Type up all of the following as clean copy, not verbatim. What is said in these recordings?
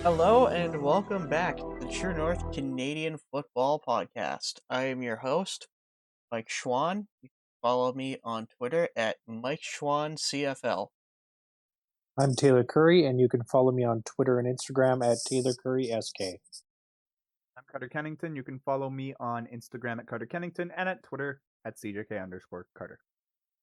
Hello and welcome back to the True North Canadian Football Podcast. I am your host, Mike Schwan. You can follow me on Twitter at Mike Schwan CFL. I'm Taylor Curry, and you can follow me on Twitter and Instagram at Taylor Curry SK. I'm Carter Kennington. You can follow me on Instagram at Carter Kennington and at Twitter at CJK_Carter.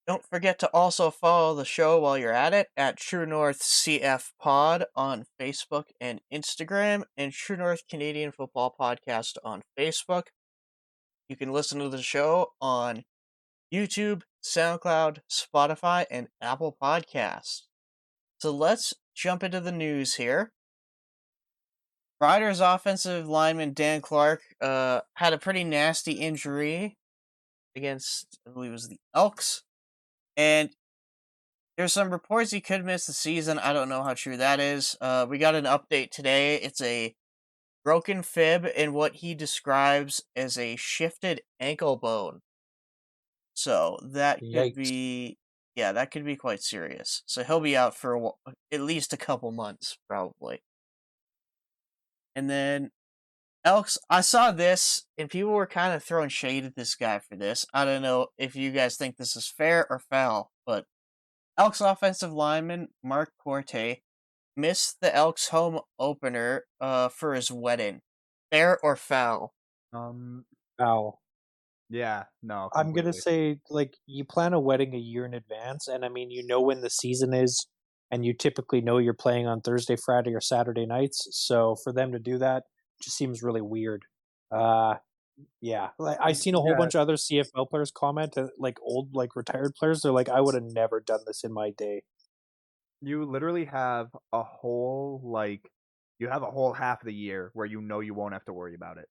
Don't forget to also follow the show while you're at it at True North CF Pod on Facebook and Instagram, and True North Canadian Football Podcast on Facebook. You can listen to the show on YouTube, SoundCloud, Spotify, and Apple Podcasts. So let's jump into the news here. Riders offensive lineman Dan Clark had a pretty nasty injury against, I believe it was the Elks. And there's some reports he could miss the season. I don't know how true that is. We got an update today. It's a broken fib in what he describes as a shifted ankle bone. So that could be, that could be quite serious. So he'll be out for at least a couple months, probably. And then Elks, I saw this, and people were kind of throwing shade at this guy for this. I don't know if you guys think this is fair or foul, but Elks offensive lineman Mark Corte missed the Elks home opener for his wedding. Fair or foul? Foul. Yeah, no. I'm going to completely. say, you plan a wedding a year in advance, and I mean, you know when the season is, and you typically know you're playing on Thursday, Friday, or Saturday nights. So for them to do that just seems really weird. Yeah. I've seen a whole bunch of other CFL players comment, old, retired players. They're like, I would have never done this in my day. You literally have a whole half of the year where you know you won't have to worry about it.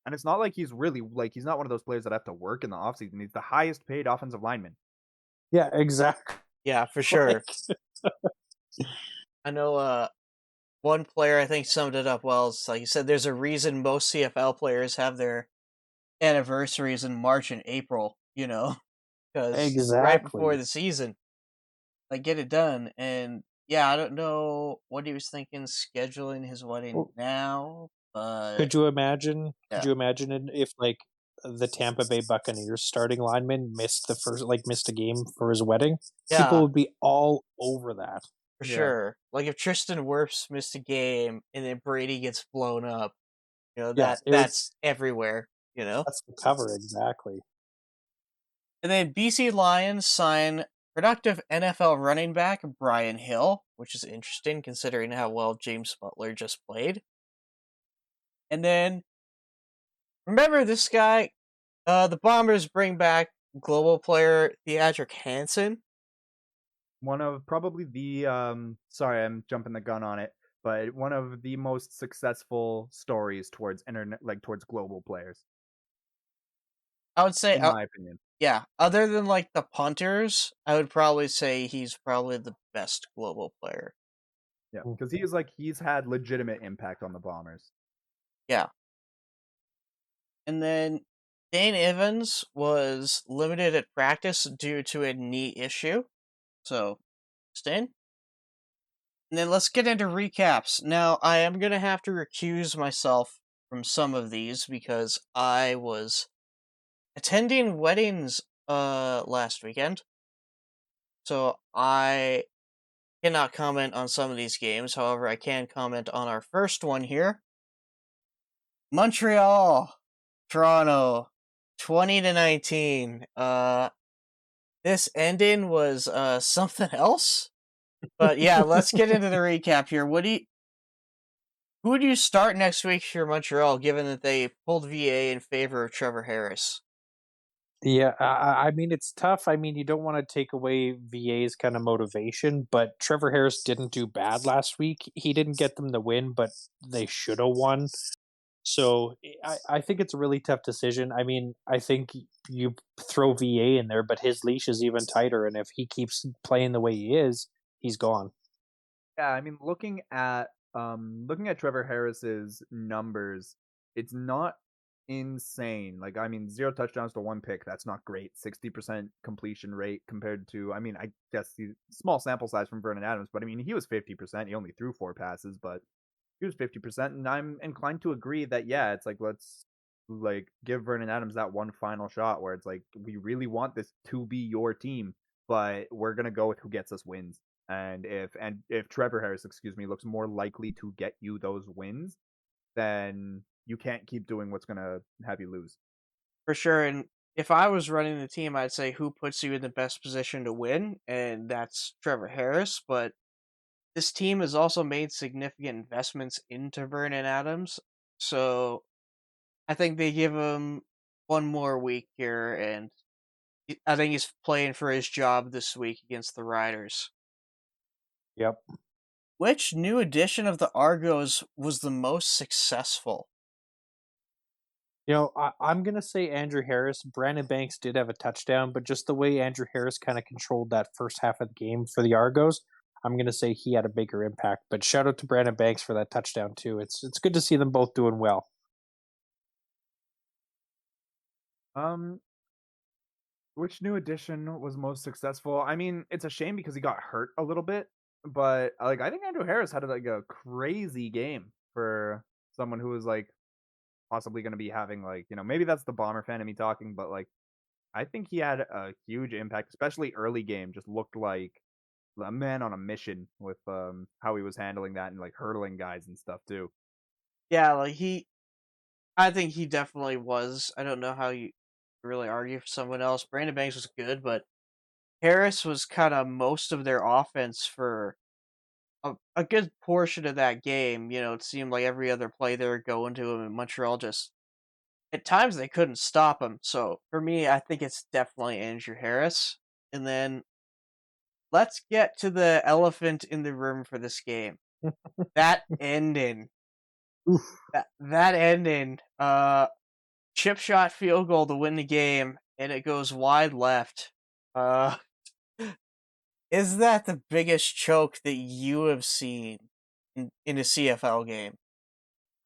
And it's not like he's not one of those players that have to work in the offseason. He's the highest paid offensive lineman. Yeah, exactly. Yeah, for sure. I know one player I think summed it up well. It's like you said, there's a reason most CFL players have their anniversaries in March and April, because right before Exactly. the season, get it done. And yeah, I don't know what he was thinking scheduling his wedding now, but Could you imagine? yeah. Could you imagine if the Tampa Bay Buccaneers starting lineman missed a game for his wedding? People Yeah, would be all over that. for Yeah. sure. Like if Tristan Wirfs missed a game and then Brady gets blown up, Yes, that's everywhere. that's the cover exactly. And then BC Lions sign productive NFL running back Brian Hill, which is interesting considering how well James Butler just played. And then remember this guy, the Bombers bring back global player Theodric Hansen. One of probably the sorry, I'm jumping the gun on it, but one of the most successful stories towards towards global players, I would say, in my opinion. yeah, other than the punters, I would probably say he's probably the best global player. Yeah, because he's had legitimate impact on the Bombers. Yeah. And then Dane Evans was limited at practice due to a knee issue. So, Stan? And then let's get into recaps. Now, I am going to have to recuse myself from some of these because I was attending weddings last weekend. So, I cannot comment on some of these games. However, I can comment on our first one here. Montreal, Toronto, 20-19. This ending was something else. But yeah, let's get into the recap here. Who do you start next week for Montreal, given that they pulled VA in favor of Trevor Harris? Yeah, I mean it's tough. I mean you don't want to take away VA's kind of motivation, but Trevor Harris didn't do bad last week. He didn't get them the win, but they should have won. So I think it's a really tough decision. I mean, I think you throw VA in there, but his leash is even tighter, and if he keeps playing the way he is, he's gone. Yeah, I mean, looking at Trevor Harris's numbers, it's not insane. Like, I mean, 0 touchdowns to 1 pick, that's not great. 60% completion rate compared to, I mean, I guess the small sample size from Vernon Adams, but I mean, he was 50%. He only threw 4 passes, but He was 50%, and I'm inclined to agree that yeah, it's like let's like give Vernon Adams that one final shot where it's like we really want this to be your team, but we're gonna go with who gets us wins. And if Trevor Harris, excuse me, looks more likely to get you those wins, then you can't keep doing what's gonna have you lose. For sure. And if I was running the team, I'd say who puts you in the best position to win, and that's Trevor Harris. But this team has also made significant investments into Vernon Adams, so I think they give him one more week here, and I think he's playing for his job this week against the Riders. Yep. Which new edition of the Argos was the most successful? I'm going to say Andrew Harris. Brandon Banks did have a touchdown, but just the way Andrew Harris kind of controlled that first half of the game for the Argos, I'm going to say he had a bigger impact. But shout out to Brandon Banks for that touchdown, too. It's good to see them both doing well. Which new addition was most successful? I mean, it's a shame because he got hurt a little bit, but like I think Andrew Harris had like a crazy game for someone who was like possibly going to be having like maybe that's the Bomber fan in me talking, but like I think he had a huge impact, especially early game. Just looked like a man on a mission with how he was handling that and like hurdling guys and stuff too. Yeah, like I think he definitely was. I don't know how you really argue for someone else. Brandon Banks was good, but Harris was kind of most of their offense for a good portion of that game. It seemed like every other play they were going to him, and Montreal just at times they couldn't stop him. So for me, I think it's definitely Andrew Harris. And then let's get to the elephant in the room for this game. That ending. Oof. That ending. Chip shot field goal to win the game, and it goes wide left. Is that the biggest choke that you have seen in a CFL game?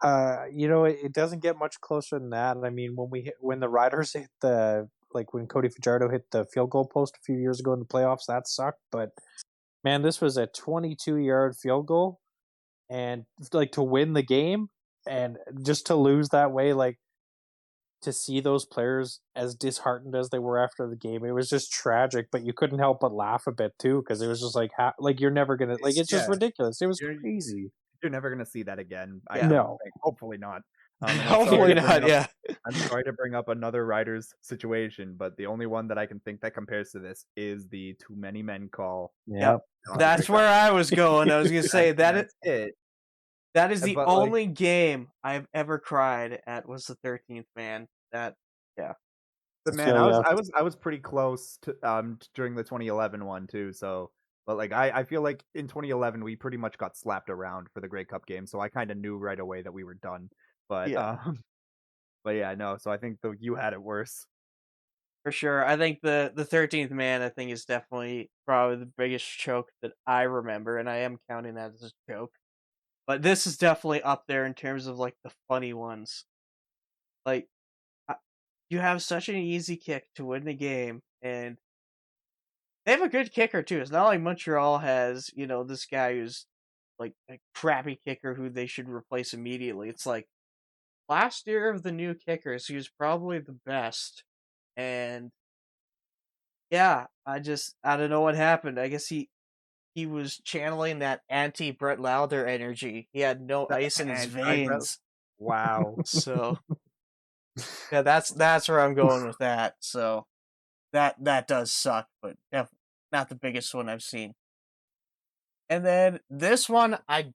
It doesn't get much closer than that. I mean, when the Riders hit when Cody Fajardo hit the field goal post a few years ago in the playoffs, that sucked. But man, this was a 22-yard field goal, and like to win the game, and just to lose that way, like to see those players as disheartened as they were after the game, it was just tragic. But you couldn't help but laugh a bit too, because it was just like you're never gonna it's just ridiculous. It was crazy. You're never gonna see that again. No. Hopefully not. Hopefully not. Yeah. I'm sorry to bring up another Riders situation, but the only one that I can think that compares to this is the too many men call. Yeah, that's where I was going. I was gonna say that's it. That is the only game I've ever cried at. Was the 13th man. That yeah. But man, I was pretty close to during the 2011 one too. So, but like I feel like in 2011 we pretty much got slapped around for the Grey Cup game, so I kind of knew right away that we were done. But but yeah, no. So I think you had it worse. For sure. I think the 13th man, I think, is definitely probably the biggest choke that I remember, and I am counting that as a joke. But this is definitely up there in terms of like the funny ones. Like you have such an easy kick to win the game, and they have a good kicker too. It's not like Montreal has, this guy who's like a crappy kicker who they should replace immediately. It's like last year of the new kickers, he was probably the best. And yeah, I don't know what happened. I guess he was channeling that anti Brett Lauder energy. He had no ice in his veins. Wow. So yeah, that's where I'm going with that. So that does suck, but not the biggest one I've seen. And then this one, I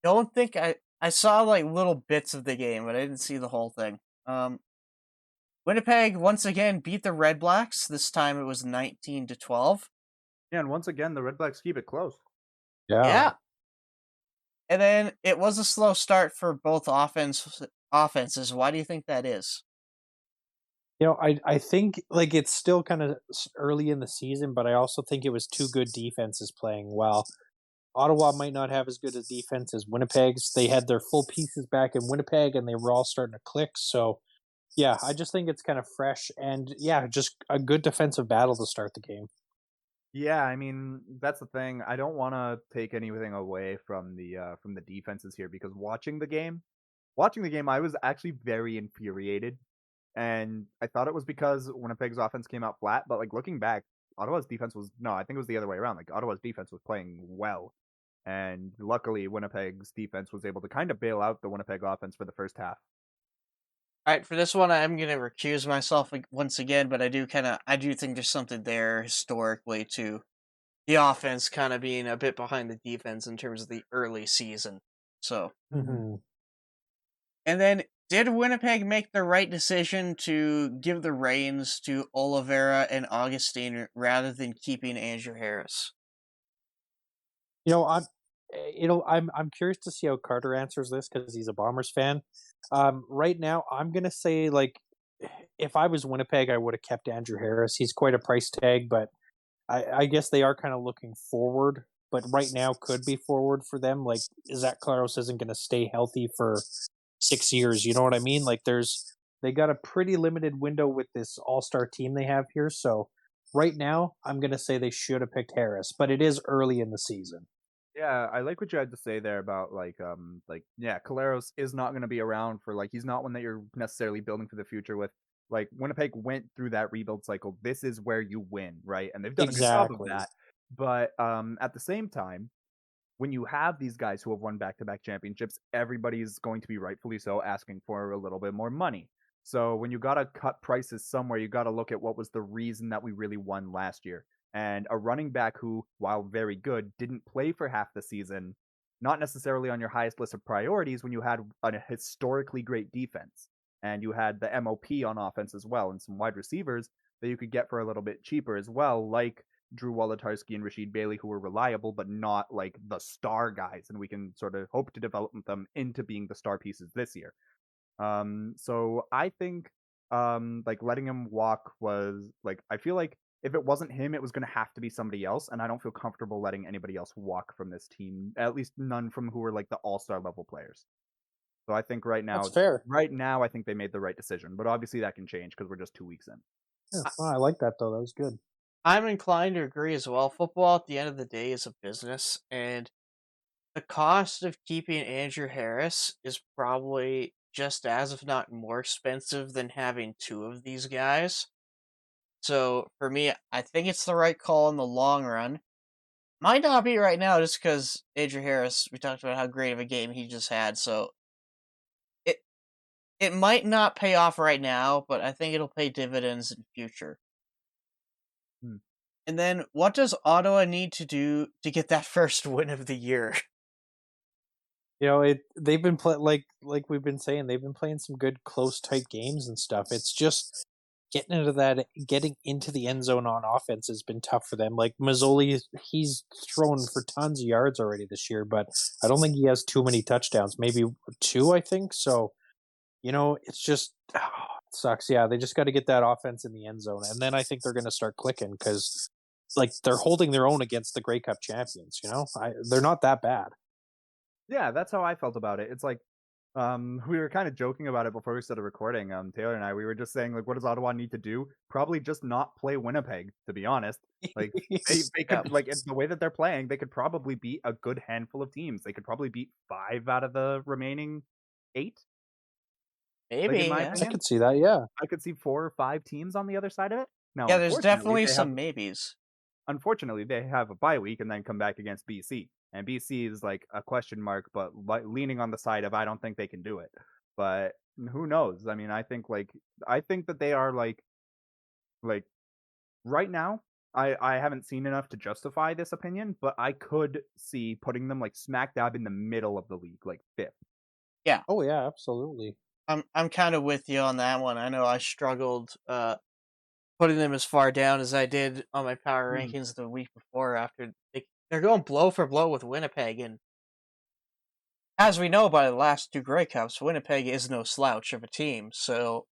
don't think I saw like little bits of the game, but I didn't see the whole thing. Winnipeg once again beat the Red Blacks. This time it was 19-12. Yeah, and once again the Red Blacks keep it close. Yeah. And then it was a slow start for both offenses. Why do you think that is? I think like it's still kind of early in the season, but I also think it was two good defenses playing well. Ottawa might not have as good a defense as Winnipeg's. They had their full pieces back in Winnipeg, and they were all starting to click. So, yeah, I just think it's kind of fresh and, yeah, just a good defensive battle to start the game. Yeah, I mean, that's the thing. I don't want to take anything away from the defenses here because watching the game, I was actually very infuriated, and I thought it was because Winnipeg's offense came out flat. But like looking back, Ottawa's defense was no, I think it was the other way around. Like Ottawa's defense was playing well, and luckily Winnipeg's defense was able to kind of bail out the Winnipeg offense for the first half. All right, for this one, I'm gonna recuse myself once again, but I do think there's something there historically to the offense kind of being a bit behind the defense in terms of the early season. So, Mm-hmm. and then did Winnipeg make the right decision to give the reins to Oliveira and Augustine rather than keeping Andrew Harris? You know, I'm curious to see how Carter answers this because he's a Bombers fan. Right now, I'm gonna say like, if I was Winnipeg, I would have kept Andrew Harris. He's quite a price tag, but I guess they are kind of looking forward. But right now could be forward for them. Like Zach Claros isn't going to stay healthy for 6 years. You know what I mean? Like they got a pretty limited window with this all-star team they have here. So right now, I'm going to say they should have picked Harris, but it is early in the season. Yeah, I like what you had to say there about like yeah, Caleros is not going to be around for like he's not one that you're necessarily building for the future with. Like Winnipeg went through that rebuild cycle. This is where you win, right? And they've done a good job of Exactly. that. But at the same time, when you have these guys who have won back-to-back championships, everybody's going to be rightfully so asking for a little bit more money. So when you got to cut prices somewhere, you got to look at what was the reason that we really won last year. And a running back who, while very good, didn't play for half the season, not necessarily on your highest list of priorities when you had a historically great defense. And you had the MOP on offense as well, and some wide receivers that you could get for a little bit cheaper as well, like Drew Wolodarski and Rashid Bailey, who were reliable but not like the star guys, and we can sort of hope to develop them into being the star pieces this year. So I think like letting him walk was like I feel like if it wasn't him, it was going to have to be somebody else, and I don't feel comfortable letting anybody else walk from this team. At least none from who are like the all-star level players. So I think That's fair. right now, I think they made the right decision, but obviously that can change because we're just 2 weeks in. Yeah, oh, I like that though. That was good. I'm inclined to agree as well. Football at the end of the day is a business, and the cost of keeping Andrew Harris is probably just as, if not more expensive than having two of these guys. So for me, I think it's the right call in the long run. Might not be right now just because Andrew Harris, we talked about how great of a game he just had, so it it might not pay off right now, but I think it'll pay dividends in future. Hmm. And then what does Ottawa need to do to get that first win of the year? You know, they've been like we've been saying, they've been playing some good close tight games and stuff. It's just getting into the end zone on offense has been tough for them. Like Mazzoli, he's thrown for tons of yards already this year, but I don't think he has too many touchdowns. Maybe two, I think. So, you know, it's just it sucks. Yeah, they just got to get that offense in the end zone, and then I think they're going to start clicking because like they're holding their own against the Grey Cup champions. You know, they're not that bad. Yeah, that's how I felt about it. It's like we were kind of joking about it before we started recording. Taylor and I, we were just saying like, what does Ottawa need to do? Probably just not play Winnipeg, to be honest. Like they could like it's the way that they're playing, they could probably beat a good handful of teams. They could probably beat 5 out of the remaining 8. Maybe, in my yeah. I opinion. could see that. Yeah. I could see 4 or 5 teams on the other side of it. Now, Yeah, there's definitely some maybes. unfortunately, they have a bye week and then come back against BC. And BC is like a question mark, but leaning on the side of I don't think they can do it. But who knows? I mean, I think that they are like right now. I haven't seen enough to justify this opinion, but I could see putting them like smack dab in the middle of the league, like 5th. Oh yeah, absolutely. I'm kind of with you on that one. I know I struggled putting them as far down as I did on my power Mhm. rankings the week before. After they're going blow for blow with Winnipeg, and as we know by the last 2 Grey Cups, Winnipeg is no slouch of a team. So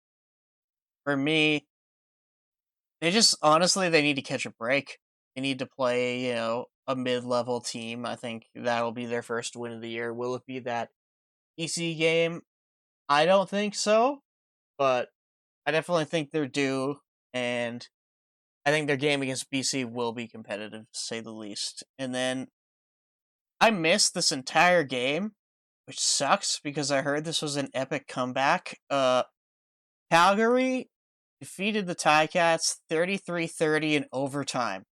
for me, they just honestly they need to catch a break. They need to play, a mid-level team. I think that'll be their first win of the year. Will it be that EC game? I don't think so, but I definitely think they're due, and I think their game against BC will be competitive, to say the least. And then I missed this entire game, which sucks because I heard this was an epic comeback. Calgary defeated the Ticats 33-30 in overtime.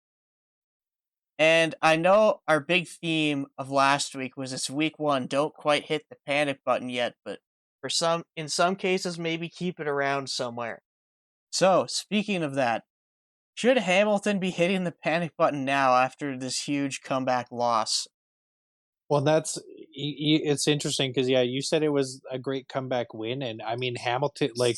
And I know our big theme of last week was it's week 1, don't quite hit the panic button yet, but in some cases, maybe keep it around somewhere. So, speaking of that, should Hamilton be hitting the panic button now after this huge comeback loss? Well, it's interesting because you said it was a great comeback win, and I mean Hamilton, like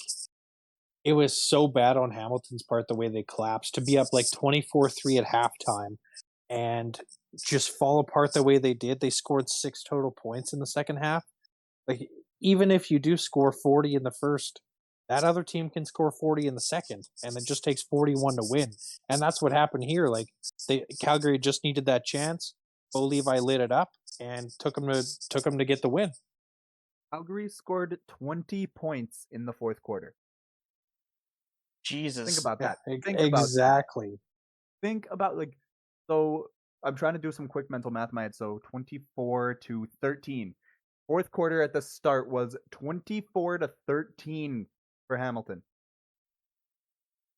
it was so bad on Hamilton's part the way they collapsed to be up like 24-3 at halftime and just fall apart the way they did. They scored 6 total points in the second half. Like even if you do score 40 in the first, that other team can score 40 in the second, and it just takes 41 to win. And that's what happened here. Like Calgary just needed that chance. Bo Levi lit it up and took him to get the win. Calgary scored 20 points in the fourth quarter. Jesus. Think about that. Exactly. Think about so I'm trying to do some quick mental math in my head. So 24-13. Fourth quarter at the start was 24-13 for Hamilton.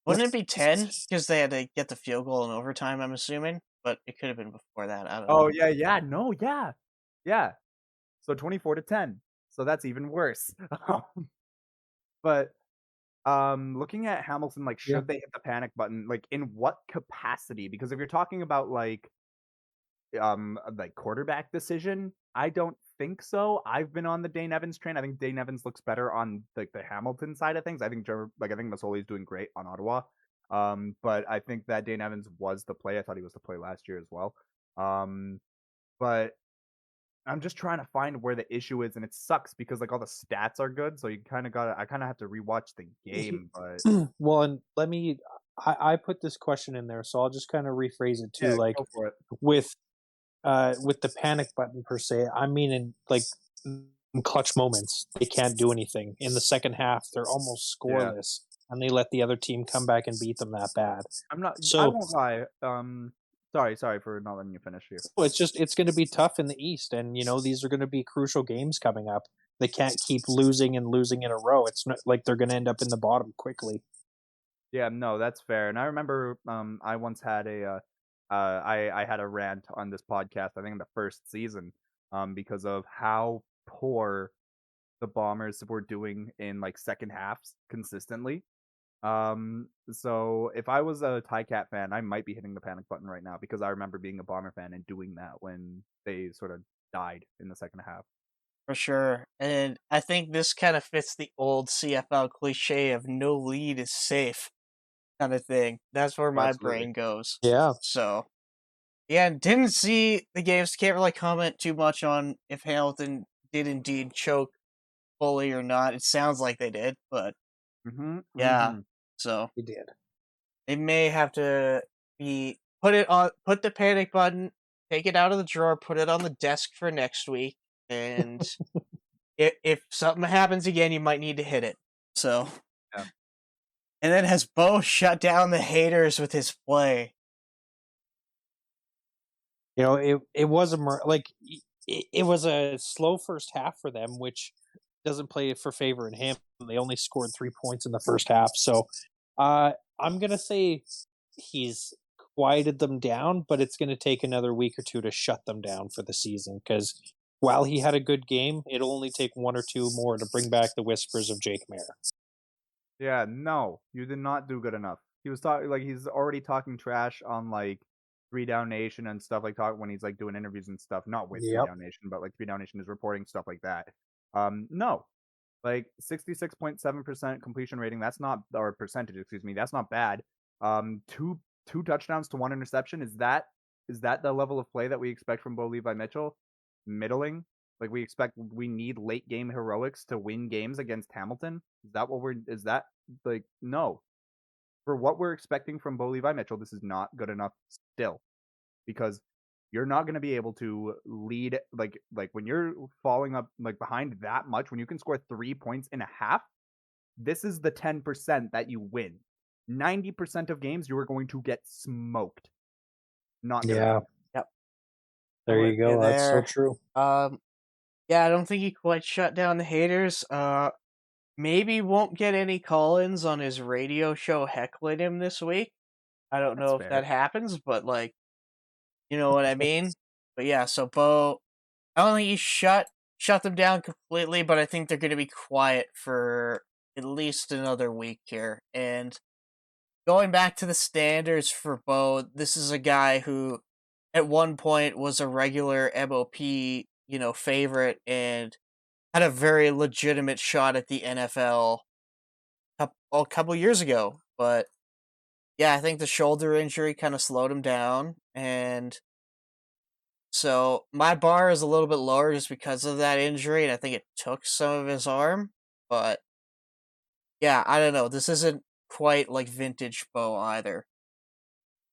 Wouldn't it be 10? Because they had to get the field goal in overtime, I'm assuming. But it could have been before that. I don't know. Oh, yeah. No, yeah. Yeah. So 24-10. So that's even worse. But looking at Hamilton, should they hit the panic button? In what capacity? Because if you're talking about quarterback decision, I don't think so. I've been on the Dane Evans train. I think Dane Evans looks better on the Hamilton side of things. I think I think Masoli's doing great on Ottawa. But I think that Dane Evans was the play. I thought he was the play last year as well. But I'm just trying to find where the issue is, and it sucks because all the stats are good, so I kind of have to rewatch the game. But well, and I put this question in there, so I'll just kind of rephrase it too. go for it. With the panic button per se, I mean in clutch moments, they can't do anything. In the second half, they're almost scoreless, and they let the other team come back and beat them that bad. I won't lie. Sorry for not letting you finish here. It's going to be tough in the East, and these are going to be crucial games coming up. They can't keep losing in a row. It's not like they're going to end up in the bottom quickly. Yeah, no, that's fair. And I remember I once had I had a rant on this podcast, I think in the first season, because of how poor the Bombers were doing in second halves consistently. So if I was a Ticat fan, I might be hitting the panic button right now because I remember being a Bomber fan and doing that when they sort of died in the second half. For sure. And I think this kind of fits the old CFL cliche of no lead is safe kind of thing. That's where my brain goes. Yeah. So, yeah, didn't see the games. Can't really comment too much on if Hamilton did indeed choke fully or not. It sounds like they did, but yeah. So he did. They may have to put the panic button, take it out of the drawer, put it on the desk for next week, and if something happens again, you might need to hit it. So, yeah. And then has Bo shut down the haters with his play? It was it was a slow first half for them, which doesn't play for favor in him. They only scored 3 points in the first half, so I'm gonna say he's quieted them down, but it's gonna take another week or two to shut them down for the season. Because while he had a good game, it'll only take 1 or 2 more to bring back the whispers of Jake Maier. Yeah, no, you did not do good enough. He was talking he's already talking trash on 3 Down Nation and stuff when he's doing interviews and stuff. Not with 3 Down Nation, but 3 Down Nation is reporting stuff like that. No. 66.7% completion rating, that's not, or percentage, excuse me, that's not bad. Two touchdowns to 1 interception. Is that the level of play that we expect from Bo Levi Mitchell? Middling? We need late game heroics to win games against Hamilton? No. For what we're expecting from Bo Levi Mitchell, this is not good enough still. Because you're not going to be able to lead when you're falling up behind that much, when you can score 3 points in a half, this is the 10% that you win. 90% of games you are going to get smoked. Not good Yeah, enough. Yep. there I'm you with you go. That's so there. true. Yeah, I don't think he quite shut down the haters. Maybe won't get any call-ins on his radio show heckling him this week. I don't That's know if that fair. happens, but like, you know what I mean? But yeah, so Bo, I don't think he shut them down completely, but I think they're going to be quiet for at least another week here. And going back to the standards for Bo, this is a guy who at one point was a regular MOP, favorite and had a very legitimate shot at the NFL a couple years ago. But yeah, I think the shoulder injury kind of slowed him down. And so my bar is a little bit lower just because of that injury. And I think it took some of his arm. But yeah, I don't know. This isn't quite like vintage Bo either.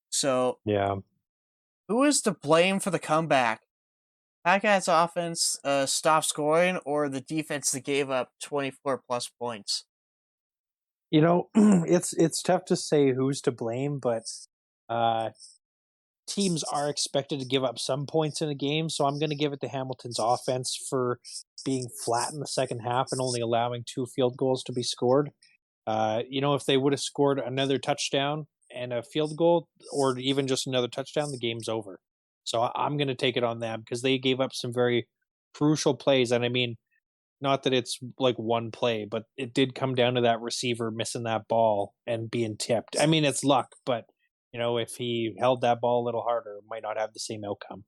So Yeah. who is to blame for the comeback? Packers offense stopped scoring or the defense that gave up 24 plus points? You know, it's tough to say who's to blame, but uh, teams are expected to give up some points in a game, so I'm going to give it to Hamilton's offense for being flat in the second half and only allowing 2 field goals to be scored. If they would have scored another touchdown and a field goal, or even just another touchdown, the game's over. So I'm going to take it on them because they gave up some very crucial plays. And I mean, not that it's like one play, but it did come down to that receiver missing that ball and being tipped. I mean, it's luck, but if he held that ball a little harder, it might not have the same outcome.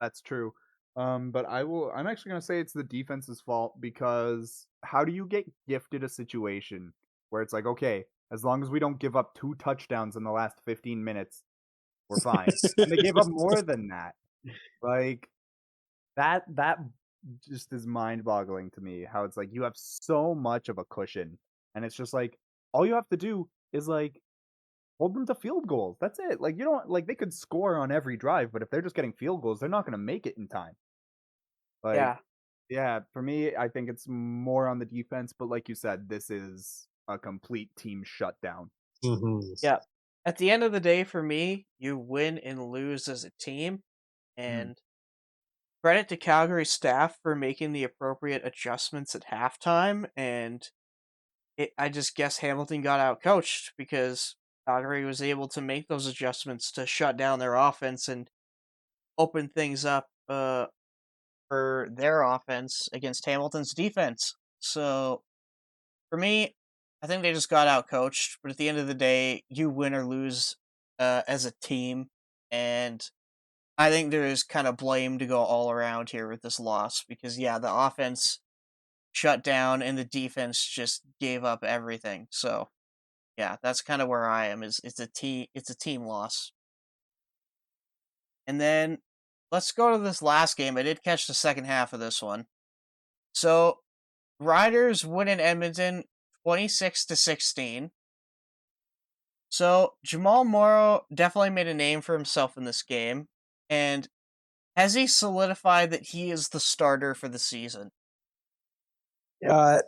That's true. But I'm actually gonna say it's the defense's fault because how do you get gifted a situation where it's like, okay, as long as we don't give up 2 touchdowns in the last 15 minutes, we're fine. And they gave up more than that. Like that just is mind-boggling to me how it's like you have so much of a cushion and it's just like all you have to do is like hold them to field goals. That's it. Like you don't like they could score on every drive, but if they're just getting field goals, they're not going to make it in time. Like Yeah. yeah, for me, I think it's more on the defense, but like you said, this is a complete team shutdown. Mm-hmm. Yeah. At the end of the day, for me, you win and lose as a team. Mm. And credit to Calgary staff for making the appropriate adjustments at halftime. And I just guess Hamilton got out coached because Calgary was able to make those adjustments to shut down their offense and open things up for their offense against Hamilton's defense. So for me, I think they just got out coached. But at the end of the day, you win or lose as a team, and I think there is kind of blame to go all around here with this loss because yeah, the offense shut down and the defense just gave up everything. So yeah, that's kind of where I am. Is it's a team loss. And then let's go to this last game. I did catch the second half of this one. So Riders win in Edmonton 26-16. So Jamal Morrow definitely made a name for himself in this game. And has he solidified that he is the starter for the season? Yeah,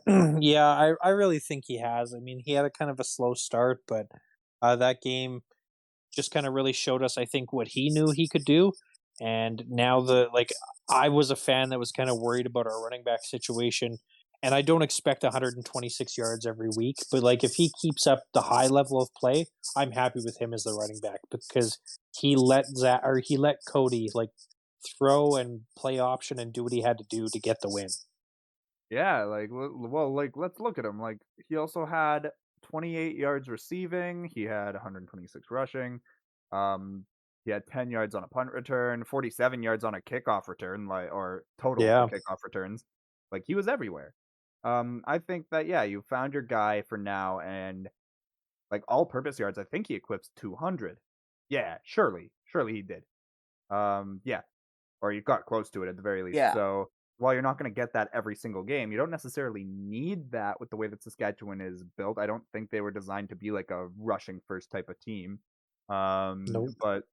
I really think he has. I mean, he had a kind of a slow start, but that game just kind of really showed us, I think, what he knew he could do. And now I was a fan that was kind of worried about our running back situation. And I don't expect 126 yards every week, but like if he keeps up the high level of play, I'm happy with him as the running back because he let Cody like throw and play option and do what he had to do to get the win. Yeah, like let's look at him. Like he also had 28 yards receiving, he had 126 rushing. Um he had 10 yards on a punt return, 47 yards on a kickoff return, like or total for Yeah. kickoff returns. Like he was everywhere. I think that yeah, you found your guy for now and like all purpose yards, I think he equips 200. Yeah, surely he did. Yeah, or you got close to it at the very least. Yeah. So while you're not going to get that every single game, you don't necessarily need that with the way that Saskatchewan is built. I don't think they were designed to be like a rushing first type of team. Nope. But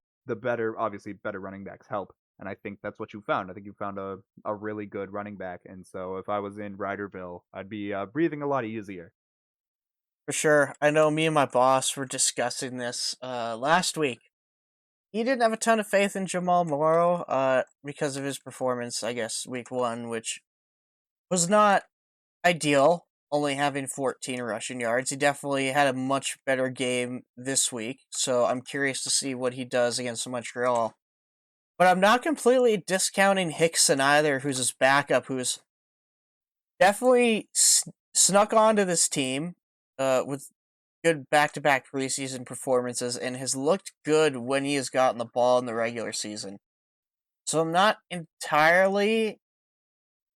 obviously, better running backs help. And I think that's what you found. I think you found a really good running back. And so if I was in Ryderville, I'd be breathing a lot easier. For sure. I know me and my boss were discussing this last week. He didn't have a ton of faith in Jamal Morrow because of his performance, I guess, week 1, which was not ideal, only having 14 rushing yards. He definitely had a much better game this week, so I'm curious to see what he does against Montreal. But I'm not completely discounting Hickson either, who's his backup, who's definitely snuck onto this team with good back-to-back preseason performances and has looked good when he has gotten the ball in the regular season. So I'm not entirely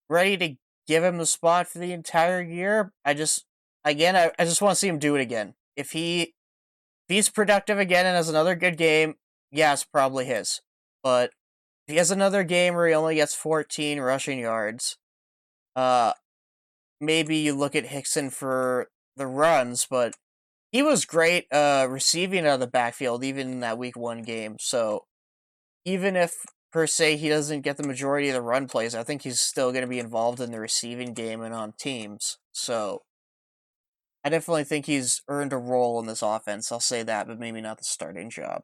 ready to give him the spot for the entire year. I just want to see him do it again. If he's productive again and has another good game, yeah, it's probably his. But if he has another game where he only gets 14 rushing yards, maybe you look at Hickson for the runs, but he was great receiving out of the backfield even in that week 1 game. So even if per se he doesn't get the majority of the run plays, I think he's still going to be involved in the receiving game and on teams. So I definitely think he's earned a role in this offense. I'll say that, but maybe not the starting job.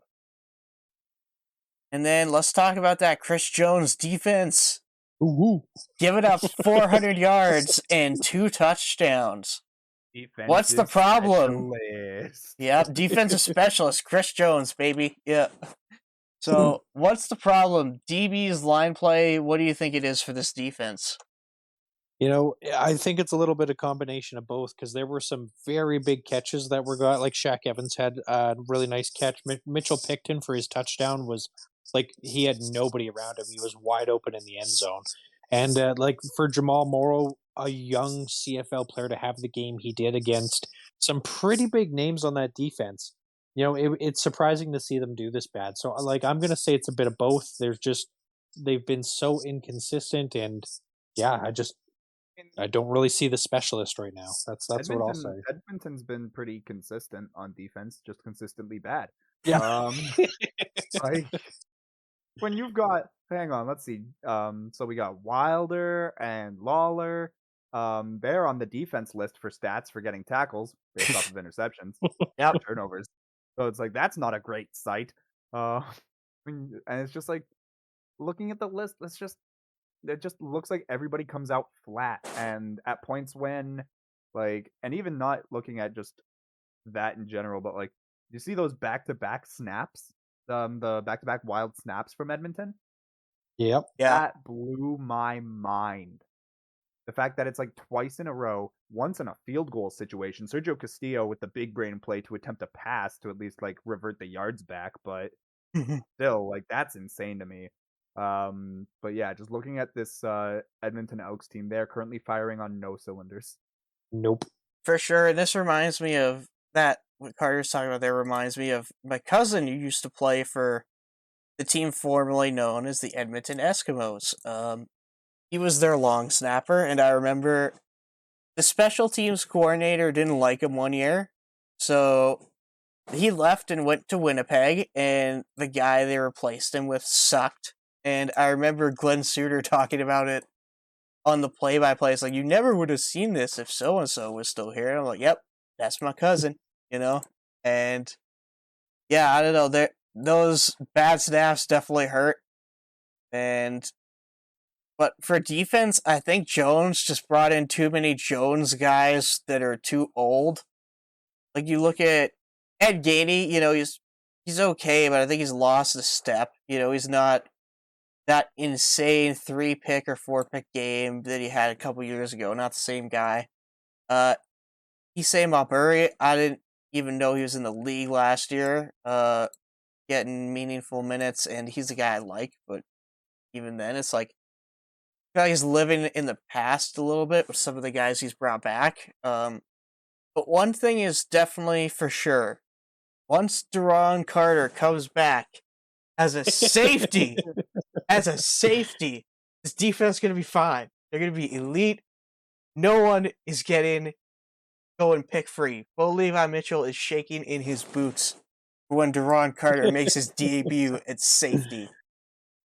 And then let's talk about that Chris Jones defense. Ooh. Giving up 400 yards and 2 touchdowns. What's the problem? Specialist. Yeah, defensive specialist, Chris Jones, baby. Yeah. So, what's the problem? DB's line play, what do you think it is for this defense? I think it's a little bit of combination of both because there were some very big catches that were got. Like Shaq Evans had a really nice catch. Mitchell Picton for his touchdown was like he had nobody around him. He was wide open in the end zone. And like for Jamal Morrow, a young CFL player to have the game he did against some pretty big names on that defense. It's surprising to see them do this bad. So like I'm going to say it's a bit of both. They've been so inconsistent and yeah, I don't really see the specialist right now. That's what I'll say. Edmonton's been pretty consistent on defense, just consistently bad. Yeah. Like when you've got, hang on, let's see. So we got Wilder and Lawler. They're on the defense list for stats for getting tackles based off of interceptions. Yep. Turnovers. So it's like that's not a great sight. And it's just like looking at the list. It just looks like everybody comes out flat, and at points when and even not looking at just that in general, but like you see those back-to-back snaps, the back-to-back wild snaps from Edmonton. Yep. Yeah. That blew my mind. The fact that it's like twice in a row, once in a field goal situation, Sergio Castillo with the big brain play to attempt a pass to at least like revert the yards back, but still, like that's insane to me. But yeah, just looking at this Edmonton Elks team, they're currently firing on no cylinders. Nope. For sure. And this reminds me of that, what Carter's talking about there reminds me of my cousin who used to play for the team formerly known as the Edmonton Eskimos. He was their long snapper, and I remember the special teams coordinator didn't like him one year, so he left and went to Winnipeg, and the guy they replaced him with sucked. And I remember Glenn Suter talking about it on the play-by-play. It's like, you never would have seen this if so-and-so was still here. And I'm like, yep, that's my cousin, And, yeah, I don't know. Those bad snaps definitely hurt. But for defense, I think Jones just brought in too many Jones guys that are too old. Like, you look at Ed Gainey, he's okay, but I think he's lost a step. He's not that insane 3-pick or 4-pick game that he had a couple years ago. Not the same guy. Issei Malbury, I didn't even know he was in the league last year, getting meaningful minutes, and he's the guy I like, but even then, it's like, I feel like he's living in the past a little bit with some of the guys he's brought back. But one thing is definitely for sure. Once Duron Carter comes back as a safety, this defense is going to be fine. They're going to be elite. No one is going pick free. Bo Levi Mitchell is shaking in his boots when Duron Carter makes his debut at safety.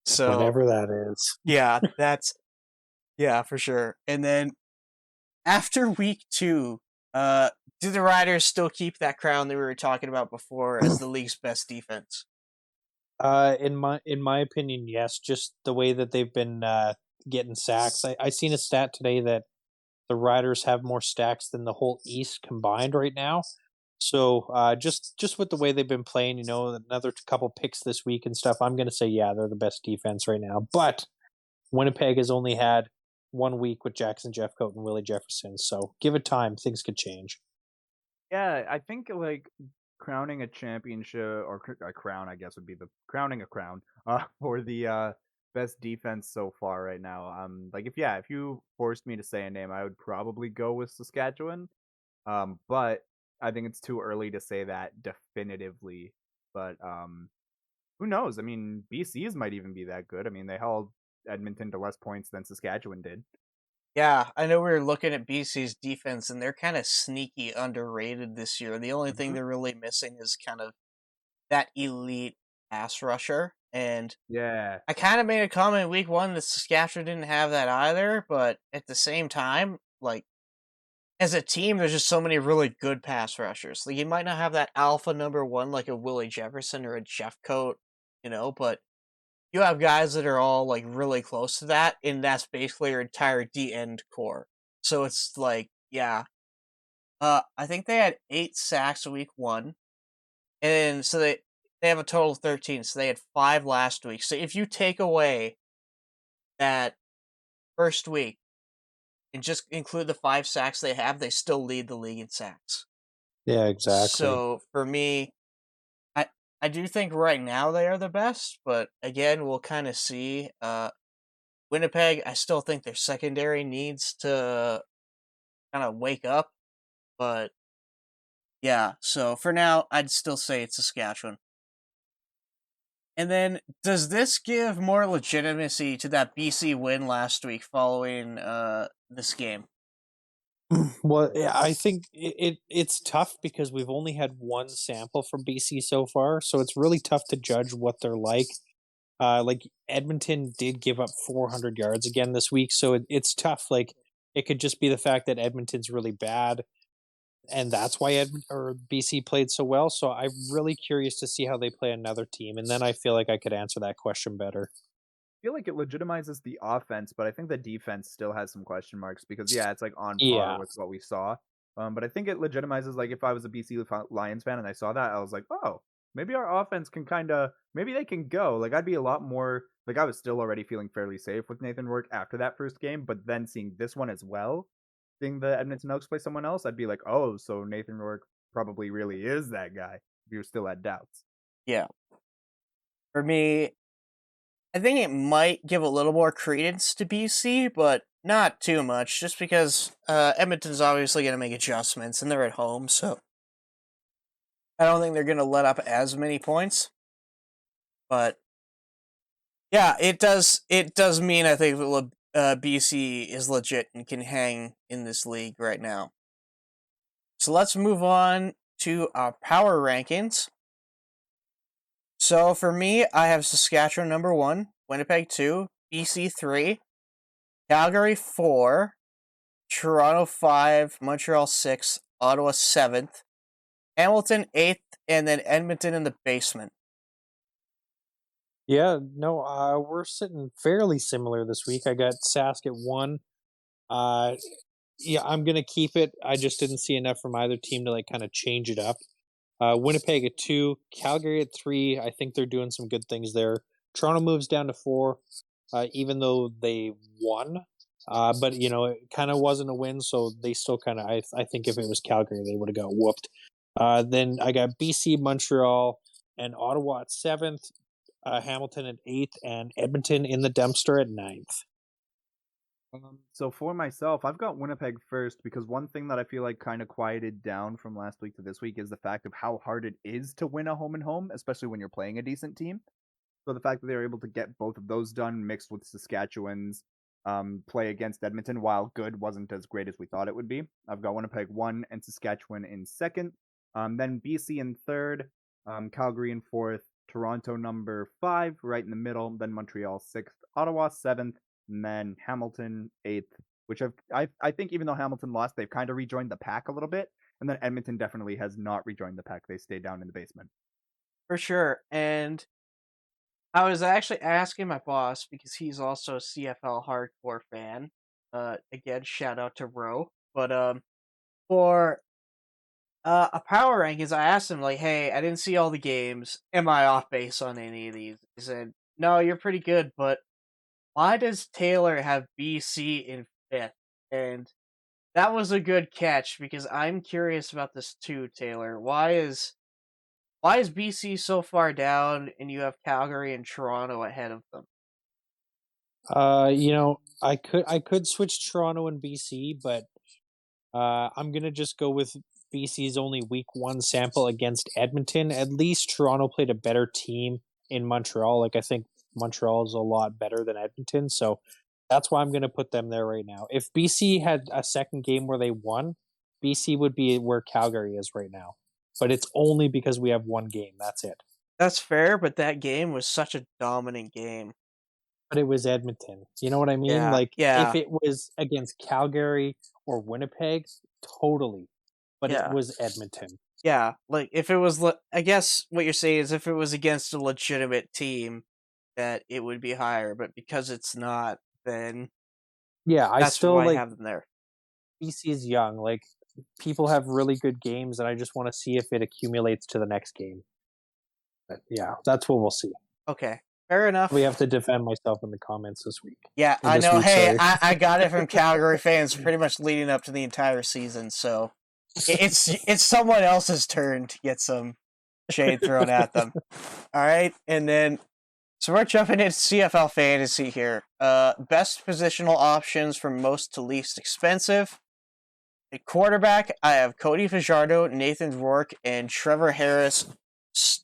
So whatever that is. Yeah, for sure. And then after week 2, do the Riders still keep that crown that we were talking about before as the league's best defense? In my opinion, yes. Just the way that they've been getting sacks. I seen a stat today that the Riders have more sacks than the whole East combined right now. So just with the way they've been playing, another couple picks this week and stuff, I'm going to say yeah, they're the best defense right now. But Winnipeg has only had 1 week with Jackson Jeffcoat and Willie Jefferson, so give it time, things could change. Yeah, I think like crowning a championship or a crown, I guess would be the crowning a crown for the best defense so far right now. Like if you forced me to say a name, I would probably go with Saskatchewan. But I think it's too early to say that definitively. But who knows? I mean, BC's might even be that good. I mean, they held Edmonton to less points than Saskatchewan did. Yeah, I know we were looking at BC's defense, and they're kind of sneaky underrated this year. The only thing they're really missing is kind of that elite pass rusher. And Yeah. I kind of made a comment in week 1 that Saskatchewan didn't have that either, but at the same time, like, as a team, there's just so many really good pass rushers. Like, you might not have that alpha number 1 like a Willie Jefferson or a Jeffcoat, but you have guys that are all like really close to that, and that's basically your entire D end core. So it's like, yeah. I think they had 8 sacks week 1. And so they have a total of 13, so they had 5 last week. So if you take away that first week and just include the 5 sacks they have, they still lead the league in sacks. Yeah, exactly. So for me, I do think right now they are the best, but again, we'll kind of see. Winnipeg, I still think their secondary needs to kind of wake up, but yeah. So for now, I'd still say it's Saskatchewan. And then, does this give more legitimacy to that BC win last week following this game? Well, yeah, I think it's tough because we've only had one sample from BC so far, so it's really tough to judge what they're like. Like Edmonton did give up 400 yards again this week, so it's tough. Like it could just be the fact that Edmonton's really bad, and that's why BC played so well. So I'm really curious to see how they play another team, and then I feel like I could answer that question better. I feel like it legitimizes the offense, but I think the defense still has some question marks because it's like on par Yeah. with what we saw. But I think it legitimizes, like, if I was a BC Lions fan and I saw that, I was like, oh, maybe our offense can maybe they can go. Like, I'd be a lot more like, I was still already feeling fairly safe with Nathan Rourke after that first game, but then seeing this one as well, seeing the Edmonton Elks play someone else, I'd be like, oh, so Nathan Rourke probably really is that guy. If you still had doubts. Yeah. For me, I think it might give a little more credence to BC, but not too much, just because Edmonton's obviously going to make adjustments, and they're at home, so I don't think they're going to let up as many points. But yeah, it does mean I think BC is legit and can hang in this league right now. So let's move on to our power rankings. So for me, I have Saskatchewan number 1, Winnipeg 2, BC 3, Calgary 4, Toronto 5, Montreal 6, Ottawa 7th, Hamilton 8th, and then Edmonton in the basement. Yeah, no, we're sitting fairly similar this week. I got Sask at 1. Yeah, I'm gonna keep it. I just didn't see enough from either team to like kind of change it up. Winnipeg at 2, Calgary at 3. I think they're doing some good things there. Toronto moves down to 4, even though they won. But it kind of wasn't a win, so they still kind of. I think if it was Calgary, they would have got whooped. Then I got BC, Montreal, and Ottawa at 7th. Hamilton at 8th, and Edmonton in the dumpster at 9th. So for myself, I've got Winnipeg first because one thing that I feel like kind of quieted down from last week to this week is the fact of how hard it is to win a home and home, especially when you're playing a decent team. So the fact that they were able to get both of those done mixed with Saskatchewan's play against Edmonton, while good wasn't as great as we thought it would be. I've got Winnipeg 1 and Saskatchewan in 2nd. Then BC in 3rd, Calgary in 4th, Toronto number 5, right in the middle, then Montreal 6th, Ottawa 7th, and then Hamilton 8th, which I think even though Hamilton lost, they've kind of rejoined the pack a little bit. And then Edmonton definitely has not rejoined the pack. They stayed down in the basement. For sure. And I was actually asking my boss because he's also a CFL hardcore fan. Again, shout out to Ro. But for a power rankings, I asked him like, "Hey, I didn't see all the games. Am I off base on any of these?" He said, "No, you're pretty good, but why does Taylor have BC in fifth?" And that was a good catch because I'm curious about this too, Taylor. Why is BC so far down and you have Calgary and Toronto ahead of them? I could switch Toronto and BC, but I'm gonna just go with BC's only week 1 sample against Edmonton. At least Toronto played a better team in Montreal. Like I think Montreal is a lot better than Edmonton, so that's why I'm gonna put them there right now. If BC had a second game where they won, BC would be where Calgary is right now. But it's only because we have one game. That's it. That's fair, but that game was such a dominant game. But it was Edmonton. You know what I mean? Yeah, Like yeah. if it was against Calgary or Winnipeg, totally. But it Yeah. was Edmonton. Yeah, like if it was, I guess what you're saying is if it was against a legitimate team, that it would be higher. But because it's not, then Yeah, I that's still why I like have them there. BC is young. Like people have really good games, and I just want to see if it accumulates to the next game. But yeah, that's what we'll see. Okay, fair enough. We have to defend myself in the comments this week. Yeah, Or I this know. week, Hey, sorry. I got it from Calgary fans pretty much leading up to the entire season, so it's someone else's turn to get some shade thrown at them. All right, and then so we're jumping into CFL fantasy here. Best positional options from most to least expensive. At quarterback, I have Cody Fajardo, Nathan Rourke, and Trevor Harris,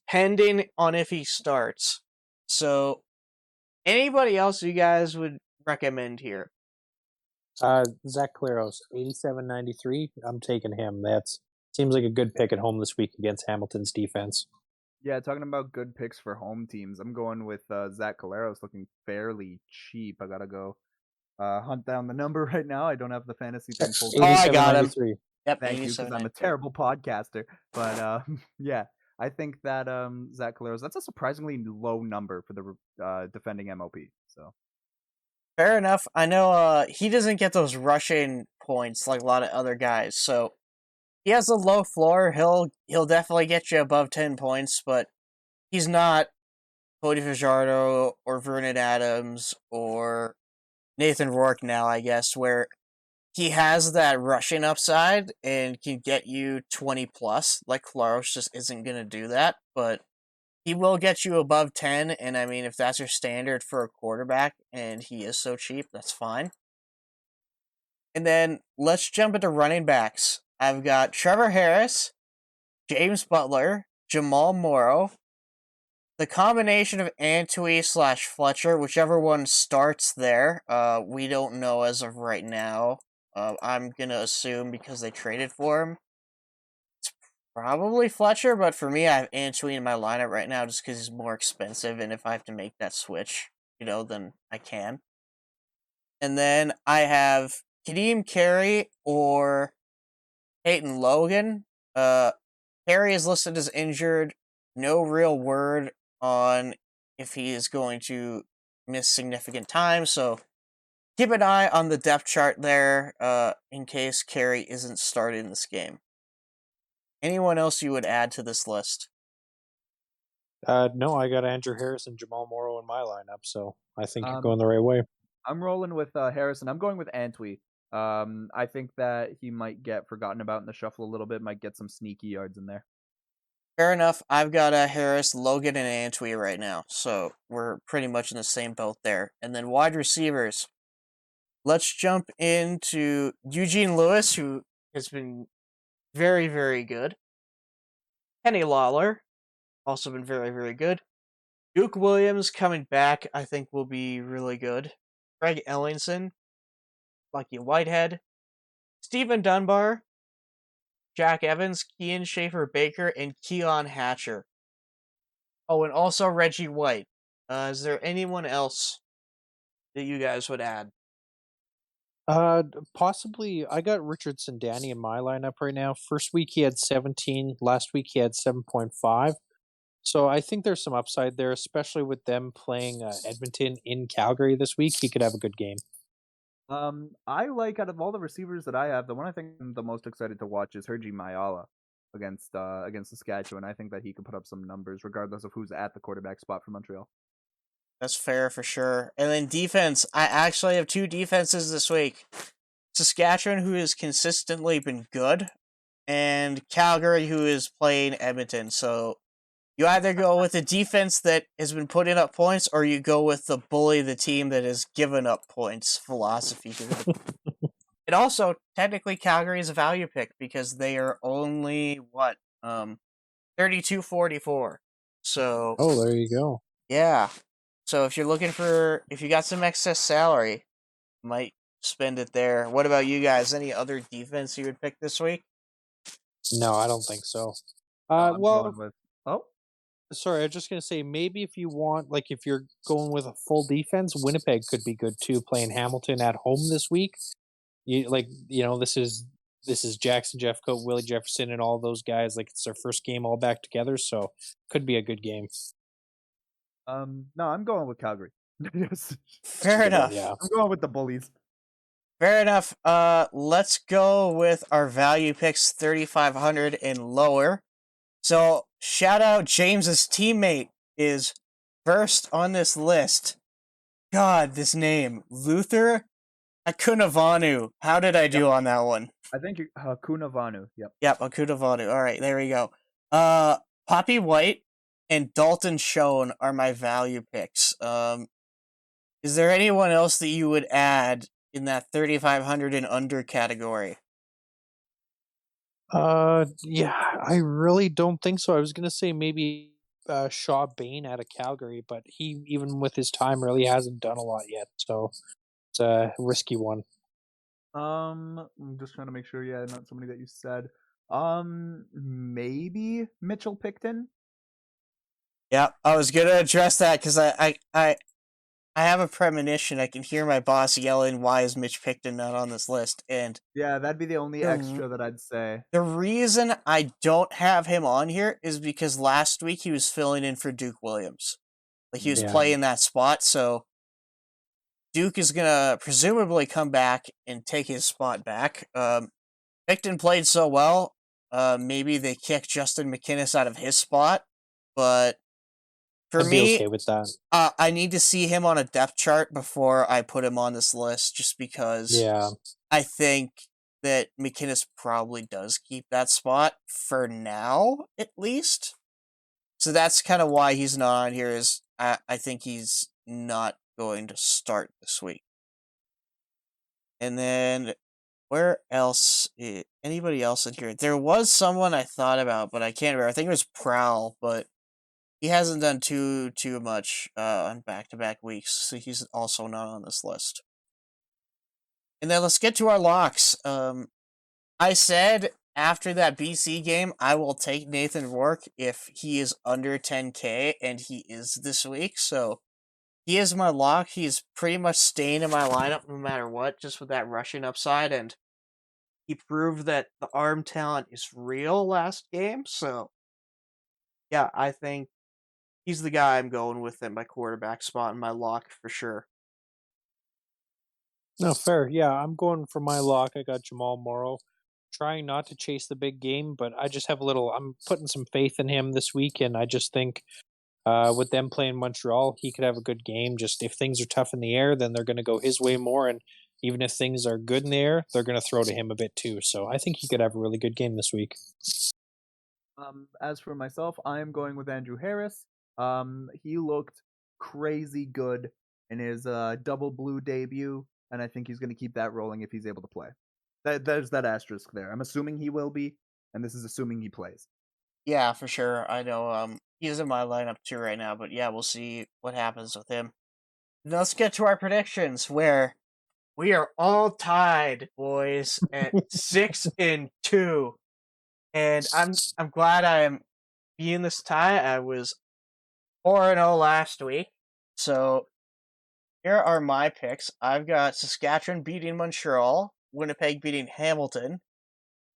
pending on if he starts. So, anybody else you guys would recommend here? Zach Claros, 87.93. I'm taking him. That seems like a good pick at home this week against Hamilton's defense. Yeah, talking about good picks for home teams, I'm going with Zach Caleros looking fairly cheap. I gotta go hunt down the number right now. I don't have the fantasy thing pulled Oh, up. I got him. 87.93. Yep, Thank you, because I'm a terrible podcaster. But yeah, I think that Zach Caleros, that's a surprisingly low number for the defending MOP. So Fair enough. I know he doesn't get those rushing points like a lot of other guys, so he has a low floor. He'll definitely get you above 10 points, but he's not Cody Fajardo or Vernon Adams or Nathan Rourke now, I guess, where he has that rushing upside and can get you 20 plus. Like Claros just isn't going to do that, but he will get you above 10. And I mean, if that's your standard for a quarterback and he is so cheap, that's fine. And then let's jump into running backs. I've got Trevor Harris, James Butler, Jamal Morrow, the combination of Antwi / Fletcher, whichever one starts there. We don't know as of right now. I'm gonna assume because they traded for him, it's probably Fletcher. But for me, I have Antwi in my lineup right now just because he's more expensive, and if I have to make that switch, then I can. And then I have Kadeem Carey or Peyton Logan. Carey is listed as injured. No real word on if he is going to miss significant time, so keep an eye on the depth chart there in case Carey isn't started in this game. Anyone else you would add to this list? No, I got Andrew Harris and Jamal Morrow in my lineup, so I think you're going the right way. I'm rolling with Harrison. I'm going with Antwi. I think that he might get forgotten about in the shuffle a little bit, might get some sneaky yards in there. Fair enough. I've got Harris, Logan, and Antwi right now, so we're pretty much in the same boat there. And then wide receivers. Let's jump into Eugene Lewis, who has been very, very good. Kenny Lawler, also been very, very good. Duke Williams coming back, I think, will be really good. Greg Ellingson, Lucky Whitehead, Stephen Dunbar, Jack Evans, Kean Schaefer-Baker, and Keon Hatcher. Oh, and also Reggie White. Is there anyone else that you guys would add? Possibly. I got Richardson Danny in my lineup right now. First week he had 17. Last week he had 7.5. So I think there's some upside there, especially with them playing Edmonton in Calgary this week. He could have a good game. I like, out of all the receivers that I have, the one I think I'm the most excited to watch is Herji Mayala against Saskatchewan. I think that he could put up some numbers regardless of who's at the quarterback spot for Montreal. That's fair for sure. And then defense, I actually have two defenses this week. Saskatchewan, who has consistently been good, and Calgary, who is playing Edmonton. So you either go with a defense that has been putting up points, or you go with the bully the team that has given up points philosophy. And also, technically, Calgary is a value pick because they are only 32.44. So Oh, there you go. yeah. So if you got some excess salary, might spend it there. What about you guys? Any other defense you would pick this week? No, I don't think so. I'm Well, going with. Oh, sorry, I was just gonna say maybe if you want, like, if you're going with a full defense, Winnipeg could be good too. Playing Hamilton at home this week, this is Jackson Jeffcoat, Willie Jefferson, and all those guys. Like, it's their first game all back together, so could be a good game. no, I'm going with Calgary. Yes, Fair enough. Yeah. I'm going with the bullies. Fair enough. Let's go with our value picks 3,500 and lower. So shout out James's teammate is first on this list. God, this name. Luther Akunavanu. How did I do on that one? I think Hakuna Vanu. Yep. Yep, Akunavanu. All right, there we go. Poppy White and Dalton Schoen are my value picks. Is there anyone else that you would add in that 3,500 and under category? Yeah, I really don't think so. I was gonna say maybe Shaw Bain out of Calgary, but he, even with his time, really hasn't done a lot yet. So it's a risky one. I'm just trying to make sure. Yeah, not somebody that you said. Maybe Mitchell Picton. Yeah, I was gonna address that because I have a premonition. I can hear my boss yelling, "Why is Mitch Picton not on this list?" And Yeah, that'd be the only extra that I'd say. the reason I don't have him on here is because last week he was filling in for Duke Williams. Like, he was Yeah. playing that spot, so Duke is gonna presumably come back and take his spot back. Picton played so well, maybe they kick Justin McInnis out of his spot, but for I'd be me, okay with that. I need to see him on a depth chart before I put him on this list, just because Yeah. I think that McInnis probably does keep that spot for now, at least. So that's kind of why he's not on here. Is I think he's not going to start this week. And then where else? Anybody else in here? There was someone I thought about, but I can't remember. I think it was Prowl, but he hasn't done too much on back-to-back weeks, so he's also not on this list. And then let's get to our locks. I said after that BC game, I will take Nathan Rourke if he is under 10K, and he is this week. So he is my lock. He's pretty much staying in my lineup no matter what, just with that rushing upside, and he proved that the arm talent is real last game. So yeah, I think he's the guy I'm going with at my quarterback spot and my lock for sure. No, fair. Yeah, I'm going for my lock. I got Jamal Morrow. Trying not to chase the big game, but I just have I'm putting some faith in him this week, and I just think with them playing Montreal, he could have a good game. Just if things are tough in the air, then they're going to go his way more, and even if things are good in the air, they're going to throw to him a bit too. So I think he could have a really good game this week. As for myself, I am going with Andrew Harris. He looked crazy good in his double blue debut, and I think he's going to keep that rolling if he's able to play. There's that asterisk there. I'm assuming he will be, and this is assuming he plays. Yeah, for sure. I know he's in my lineup too right now, but yeah, we'll see what happens with him. Now let's get to our predictions, where we are all tied, boys, at 6-2. And I'm glad I am being this tie. I was 4-0 last week. So here are my picks. I've got Saskatchewan beating Montreal, Winnipeg beating Hamilton,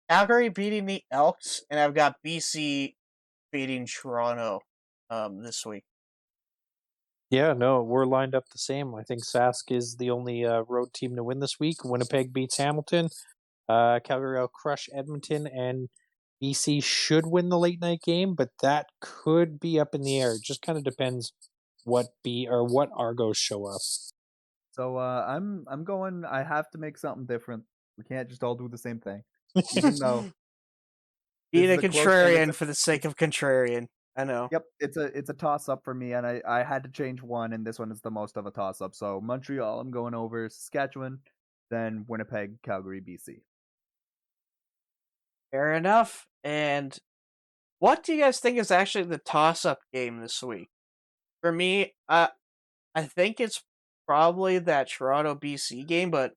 Calgary beating the Elks, and I've got BC beating Toronto this week. Yeah, no, we're lined up the same. I think Sask is the only road team to win this week. Winnipeg beats Hamilton. Calgary will crush Edmonton, and BC should win the late night game, but that could be up in the air. It just kind of depends what Argos show up. So I'm going. I have to make something different. We can't just all do the same thing. Even though Being a this is a close game, it's contrarian a- for the sake of contrarian. I know. Yep, it's a toss up for me, and I had to change one, and this one is the most of a toss up. So Montreal, I'm going over Saskatchewan, then Winnipeg, Calgary, BC. Fair enough. And what do you guys think is actually the toss-up game this week? For me, I think it's probably that Toronto BC game, but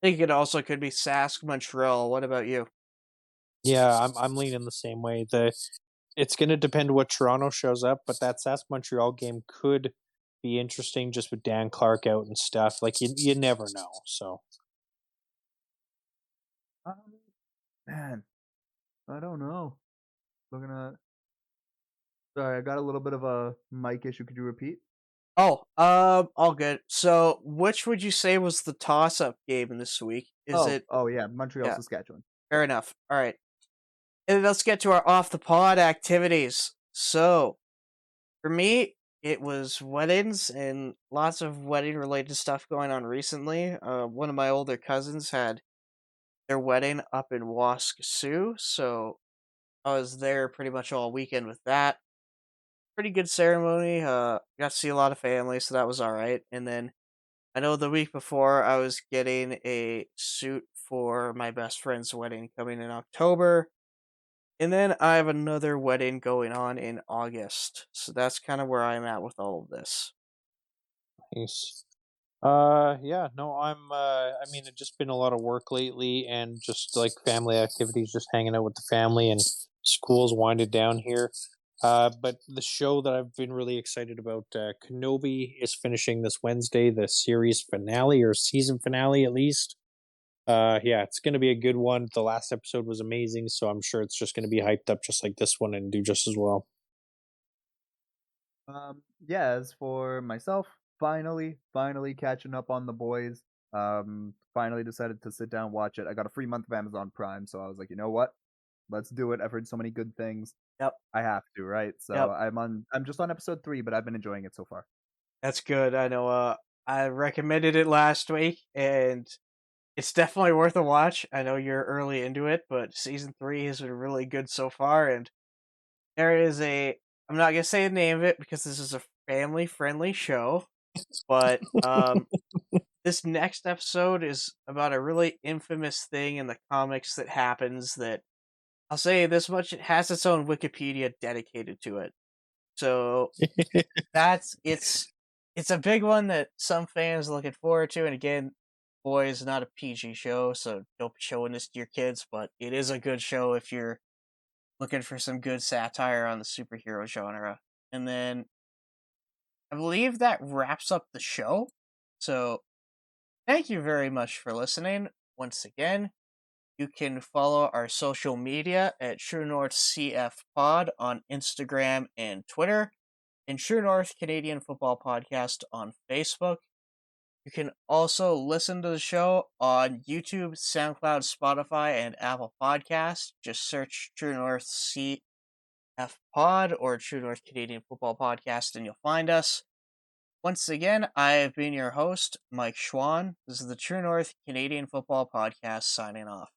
I think it also could be Sask Montreal. What about you? Yeah, I'm leaning the same way. It's going to depend what Toronto shows up, but that Sask Montreal game could be interesting just with Dan Clark out and stuff. Like you never know. So Man, I don't know. Looking at. Sorry, I got a little bit of a mic issue. Could you repeat? Oh, all good. So, which would you say was the toss-up game this week? Is it Oh yeah, Montreal, Yeah. Saskatchewan. Fair enough? All right. And let's get to our off the pod activities. So, for me, it was weddings and lots of wedding related stuff going on recently. One of my older cousins had their wedding up in Waskesiu, so I was there pretty much all weekend with that. Pretty good ceremony. Got to see a lot of family, so that was all right. And then I know the week before I was getting a suit for my best friend's wedding coming in October. And then I have another wedding going on in August. So that's kind of where I'm at with all of this. nice. Yeah, no, I mean, it's just been a lot of work lately, and just like family activities, just hanging out with the family, and school's winded down here. But the show that I've been really excited about, Kenobi, is finishing this Wednesday, the series finale or season finale at least. Yeah, it's going to be a good one. The last episode was amazing, so I'm sure it's just going to be hyped up just like this one and do just as well. Yeah, as for myself, finally catching up on the boys. Finally decided to sit down and watch it. I got a free month of Amazon Prime, so I was like, you know what? Let's do it. I've heard so many good things. Yep. I have to, right? So Yep. I'm just on episode 3, but I've been enjoying it so far. That's good. I know I recommended it last week and it's definitely worth a watch. I know you're early into it, but season 3 has been really good so far and there is I'm not going to say the name of it because this is a family friendly show, but this next episode is about a really infamous thing in the comics that happens that I'll say this much, it has its own Wikipedia dedicated to it. So it's a big one that some fans are looking forward to. And again, boy, is not a PG show, so don't be showing this to your kids. But it is a good show if you're looking for some good satire on the superhero genre. And then I believe that wraps up the show. So thank you very much for listening. Once again, you can follow our social media at True North CF Pod on Instagram and Twitter, and True North Canadian Football Podcast on Facebook. You can also listen to the show on YouTube, SoundCloud, Spotify, and Apple Podcasts. Just search True North CF Pod or True North Canadian Football Podcast and you'll find us. Once again, I have been your host, Mike Schwann. This is the True North Canadian Football Podcast signing off.